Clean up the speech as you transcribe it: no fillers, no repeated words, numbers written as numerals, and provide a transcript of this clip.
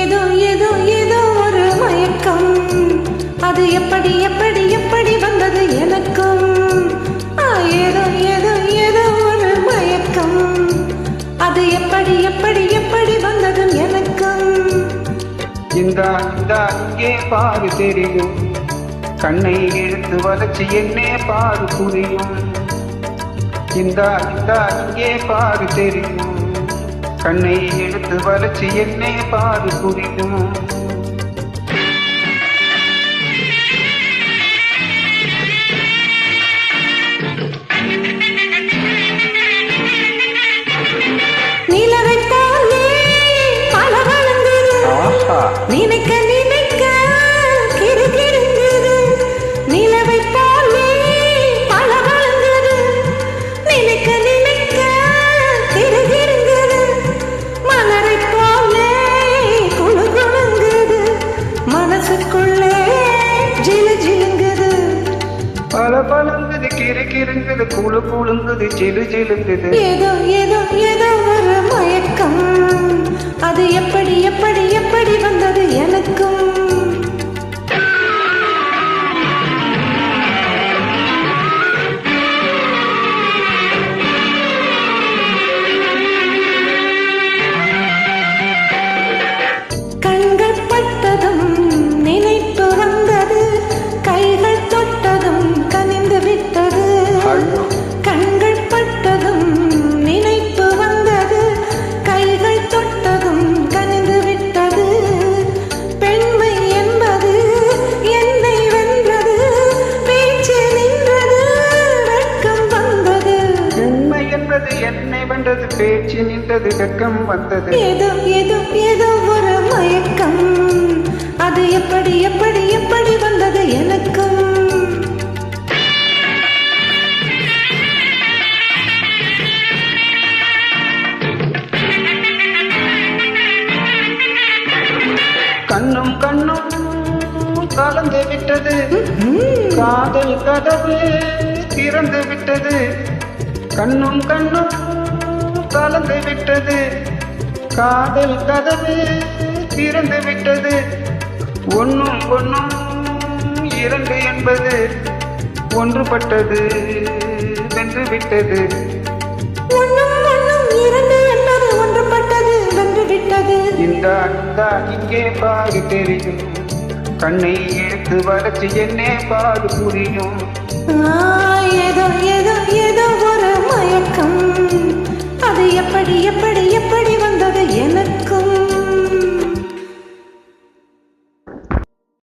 ஏதோ ஏதோ ஏதோ ஒரு மயக்கம், அது எப்படி எப்படி எப்படி வந்தது எனக்கும். ஏதோ ஏதோ ஏதோ ஒரு மயக்கம், அது எப்படி எப்படி எப்படி வந்தது எனக்கும். இந்தா இந்தா இங்கே பாரு தெரியும், கண்ணை எடுத்து வளர்ச்சி என்னே பாரு புரியும். இந்தா இந்தா இங்கே பாரு தெரியும், கண்ணை எடுத்து வளர்ச்சி என்னே பாரு புரியும். நினைக்க நினைக்க கிறுகிறுங்குது, நிலவை போலே பல வளர்ந்தது. நினைக்க நினைக்க கிறுகிறுங்குது, மலரை போலே குழு குழுங்குது, மனசுக்குள்ளே ஜிலு ஜிலுங்குது. பல பழங்குது கிறுகிறுங்குது, குழு குழுங்குது, ஜிலு ஜிலுங்குது. ஏதோ ஏதோ ஏதோ ஒரு மயக்கம், அது எப்படி எப்படி எப்படி வந்தது எனக்கும். கண்கள் பட்டதும் நினைப்பு வந்தது, கைகள் தொட்டதும் கனிந்து விட்டது. கண்கள் பட்டதும் நினைப்பு வந்தது, கைகள் தொட்டதும் கனிந்து விட்டது. பெண்மை என்பது என்னை வென்றது, பேச்சு நின்றது, வெட்கம் வந்தது. பெண்மை என்பது என்னை வென்றது, பேச்சு நின்றது, வெட்கம் வந்தது. ஏதோ ஏதோ ஏதோ ஒரு மயக்கம், அது எப்படி எப்படி எப்படி வந்தது எனக்கும். கண்ணும் கண்ணும் கலந்து விட்டது, காதல் கதவு திறந்து விட்டது. கண்ணும் கண்ணும் கலந்து விட்டது, காதல் கதவு திறந்து விட்டது. ஒன்னும் ஒன்னும் இரண்டு என்பது ஒன்றுபட்டது, வென்று விட்டது. ஒன்னும் ஒன்னும் இரண்டு என்பது ஒன்றுபட்டது, வென்று விட்டது. இந்தா இந்தா இங்கே பாரு தெரியும், கண்ணை எடுத்து வளர்ச்சி என்னே பாரு புரியும். ஏதோ ஏதோ ஏதோ ஒரு மயக்கம், அது எப்படி எப்படி எப்படி வந்தது எனக்கு.